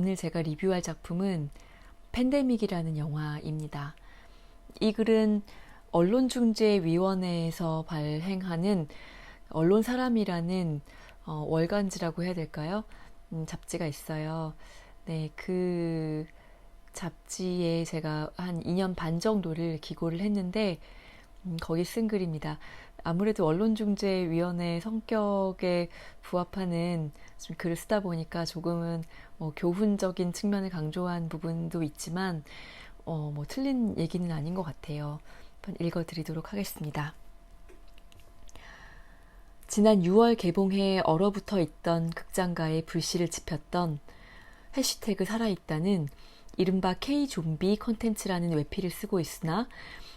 오늘 제가 리뷰할 작품은 팬데믹이라는 영화입니다. 이 글은 언론중재위원회에서 발행하는 언론사람이라는 월간지라고 해야 될까요? 잡지가 있어요. 네, 그 잡지에 제가 한 2년 반 정도를 기고를 했는데 거기 쓴 글입니다. 아무래도 언론중재위원회 성격에 부합하는 좀 글을 쓰다 보니까 조금은 교훈적인 측면을 강조한 부분도 있지만 틀린 얘기는 아닌 것 같아요. 한번 읽어드리도록 하겠습니다. 지난 6월 개봉해 얼어붙어 있던 극장가에 불씨를 지폈던 해시태그 살아있다는 이른바 K-좀비 컨텐츠라는 외피를 쓰고 있으나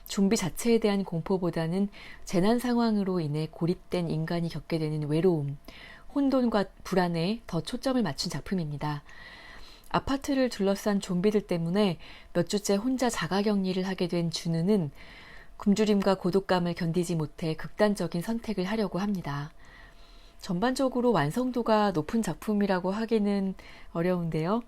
좀비 자체에 대한 공포보다는 재난 상황으로 인해 고립된 인간이 겪게 되는 외로움, 혼돈과 불안에 더 초점을 맞춘 작품입니다. 아파트를 둘러싼 좀비들 때문에 몇 주째 혼자 자가격리를 하게 된 준우는 굶주림과 고독감을 견디지 못해 극단적인 선택을 하려고 합니다. 전반적으로 완성도가 높은 작품이라고 하기는 어려운데요.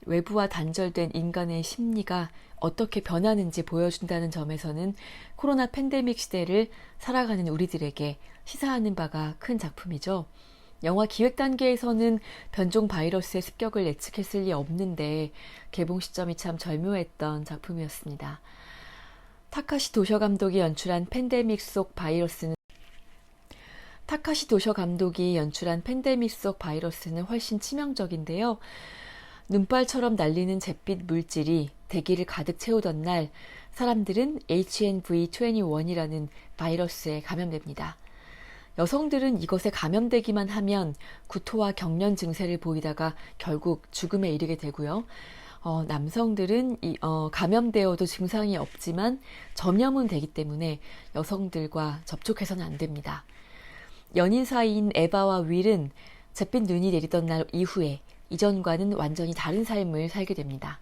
외부와 단절된 인간의 심리가 어떻게 변하는지 보여준다는 점에서는 코로나 팬데믹 시대를 살아가는 우리들에게 시사하는 바가 큰 작품이죠. 영화 기획 단계에서는 변종 바이러스의 습격을 예측했을 리 없는데 개봉 시점이 참 절묘했던 작품이었습니다. 타카시 도셔 감독이 연출한 팬데믹 속 바이러스는 훨씬 치명적인데요. 눈발처럼 날리는 잿빛 물질이 대기를 가득 채우던 날 사람들은 HNV21이라는 바이러스에 감염됩니다. 여성들은 이것에 감염되기만 하면 구토와 경련 증세를 보이다가 결국 죽음에 이르게 되고요. 남성들은 감염되어도 증상이 없지만 전염은 되기 때문에 여성들과 접촉해서는 안 됩니다. 연인 사이인 에바와 윌은 잿빛 눈이 내리던 날 이후에 이전과는 완전히 다른 삶을 살게 됩니다.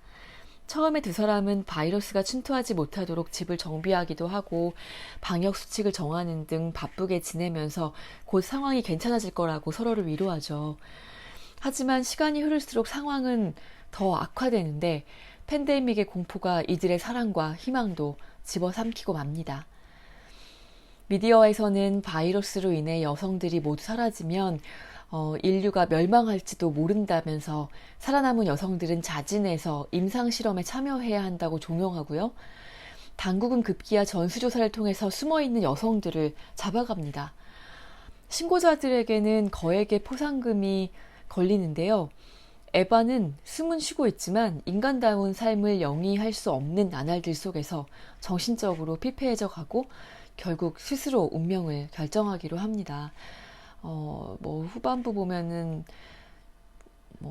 처음에 두 사람은 바이러스가 침투하지 못하도록 집을 정비하기도 하고 방역수칙을 정하는 등 바쁘게 지내면서 곧 상황이 괜찮아질 거라고 서로를 위로하죠. 하지만 시간이 흐를수록 상황은 더 악화되는데 팬데믹의 공포가 이들의 사랑과 희망도 집어삼키고 맙니다. 미디어에서는 바이러스로 인해 여성들이 모두 사라지면 인류가 멸망할지도 모른다면서 살아남은 여성들은 자진해서 임상실험에 참여해야 한다고 종용하고요. 당국은 급기야 전수조사를 통해서 숨어있는 여성들을 잡아갑니다. 신고자들에게는 거액의 포상금이 걸리는데요. 에바는 숨은 쉬고 있지만 인간다운 삶을 영위할 수 없는 나날들 속에서 정신적으로 피폐해져 가고 결국 스스로 운명을 결정하기로 합니다. 후반부 보면은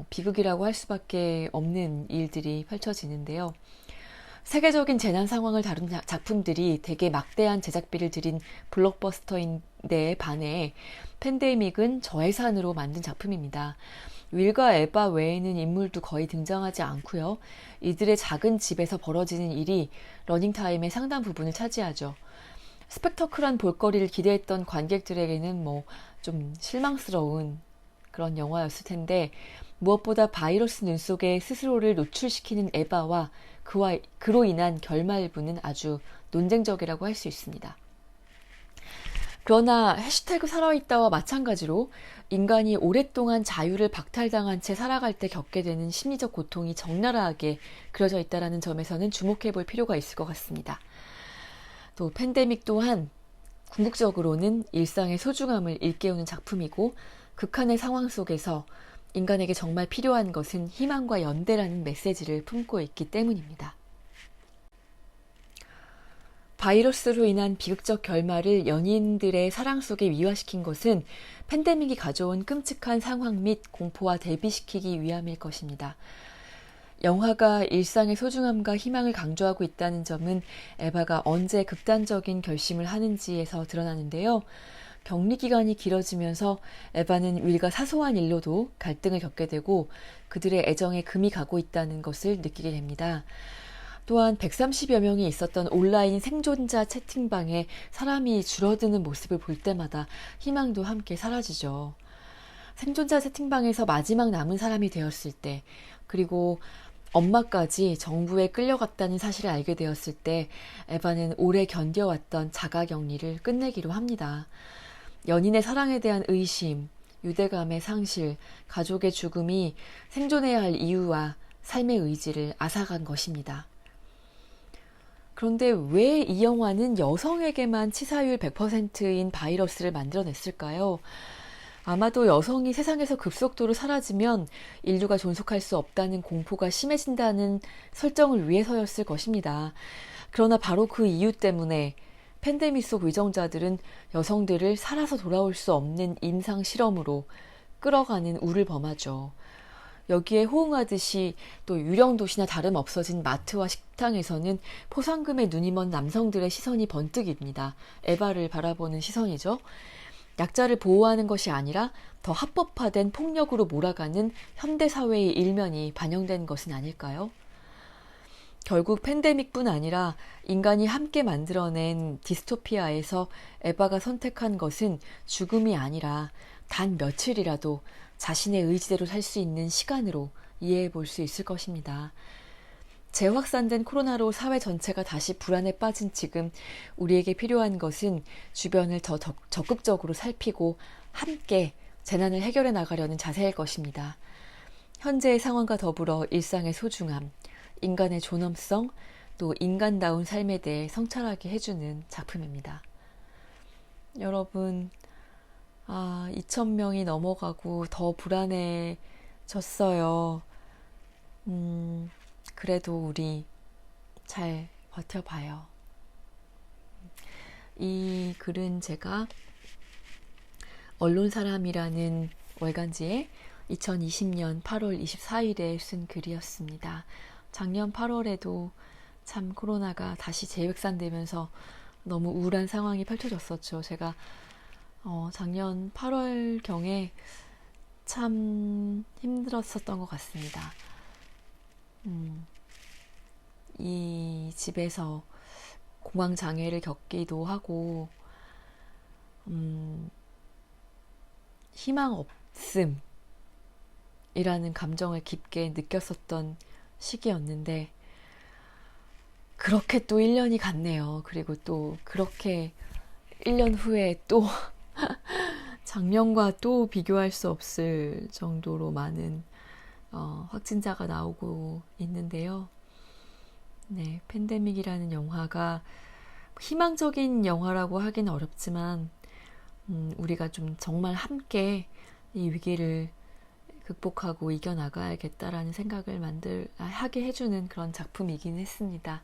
비극이라고 할 수밖에 없는 일들이 펼쳐지는데요. 세계적인 재난 상황을 다룬 작품들이 되게 막대한 제작비를 들인 블록버스터인데 반해 팬데믹은 저예산으로 만든 작품입니다. 윌과 에바 외에는 인물도 거의 등장하지 않고요. 이들의 작은 집에서 벌어지는 일이 러닝타임의 상당 부분을 차지하죠. 스펙터클한 볼거리를 기대했던 관객들에게는 좀 실망스러운 그런 영화였을 텐데 무엇보다 바이러스 눈 속에 스스로를 노출시키는 에바와 그로 인한 결말부는 아주 논쟁적이라고 할 수 있습니다. 그러나 해시태그 살아있다와 마찬가지로 인간이 오랫동안 자유를 박탈당한 채 살아갈 때 겪게 되는 심리적 고통이 적나라하게 그려져 있다는 점에서는 주목해 볼 필요가 있을 것 같습니다. 또 팬데믹 또한 궁극적으로는 일상의 소중함을 일깨우는 작품이고 극한의 상황 속에서 인간에게 정말 필요한 것은 희망과 연대라는 메시지를 품고 있기 때문입니다. 바이러스로 인한 비극적 결말을 연인들의 사랑 속에 미화시킨 것은 팬데믹이 가져온 끔찍한 상황 및 공포와 대비시키기 위함일 것입니다. 영화가 일상의 소중함과 희망을 강조하고 있다는 점은 에바가 언제 극단적인 결심을 하는지에서 드러나는데요. 격리 기간이 길어지면서 에바는 윌과 사소한 일로도 갈등을 겪게 되고 그들의 애정에 금이 가고 있다는 것을 느끼게 됩니다. 또한 130여 명이 있었던 온라인 생존자 채팅방에 사람이 줄어드는 모습을 볼 때마다 희망도 함께 사라지죠. 생존자 채팅방에서 마지막 남은 사람이 되었을 때 그리고 엄마까지 정부에 끌려갔다는 사실을 알게 되었을 때 에바는 오래 견뎌왔던 자가격리를 끝내기로 합니다. 연인의 사랑에 대한 의심, 유대감의 상실, 가족의 죽음이 생존해야 할 이유와 삶의 의지를 앗아간 것입니다. 그런데 왜 이 영화는 여성에게만 치사율 100%인 바이러스를 만들어냈을까요? 아마도 여성이 세상에서 급속도로 사라지면 인류가 존속할 수 없다는 공포가 심해진다는 설정을 위해서였을 것입니다. 그러나 바로 그 이유 때문에 팬데믹 속 위정자들은 여성들을 살아서 돌아올 수 없는 임상 실험으로 끌어가는 우를 범하죠. 여기에 호응하듯이 또 유령 도시나 다름없어진 마트와 식당에서는 포상금에 눈이 먼 남성들의 시선이 번뜩입니다. 에바를 바라보는 시선이죠. 약자를 보호하는 것이 아니라 더 합법화된 폭력으로 몰아가는 현대사회의 일면이 반영된 것은 아닐까요? 결국 팬데믹뿐 아니라 인간이 함께 만들어낸 디스토피아에서 에바가 선택한 것은 죽음이 아니라 단 며칠이라도 자신의 의지대로 살 수 있는 시간으로 이해해 볼 수 있을 것입니다. 재확산된 코로나로 사회 전체가 다시 불안에 빠진 지금 우리에게 필요한 것은 주변을 더 적극적으로 살피고 함께 재난을 해결해 나가려는 자세일 것입니다. 현재의 상황과 더불어 일상의 소중함, 인간의 존엄성, 또 인간다운 삶에 대해 성찰하게 해주는 작품입니다. 여러분, 2,000명이 넘어가고 더 불안해졌어요. 그래도 우리 잘 버텨봐요. 이 글은 제가 언론사람이라는 월간지에 2020년 8월 24일에 쓴 글이었습니다. 작년 8월에도 참 코로나가 다시 재확산되면서 너무 우울한 상황이 펼쳐졌었죠. 제가 작년 8월경에 참 힘들었었던 것 같습니다. 이 집에서 공황장애를 겪기도 하고 희망 없음이라는 감정을 깊게 느꼈었던 시기였는데 그렇게 또 1년이 갔네요. 그리고 또 그렇게 1년 후에 또 작년과 또 비교할 수 없을 정도로 많은 확진자가 나오고 있는데요. 네, 팬데믹이라는 영화가 희망적인 영화라고 하기는 어렵지만 우리가 좀 정말 함께 이 위기를 극복하고 이겨나가야겠다라는 생각을 하게 해주는 그런 작품이긴 했습니다.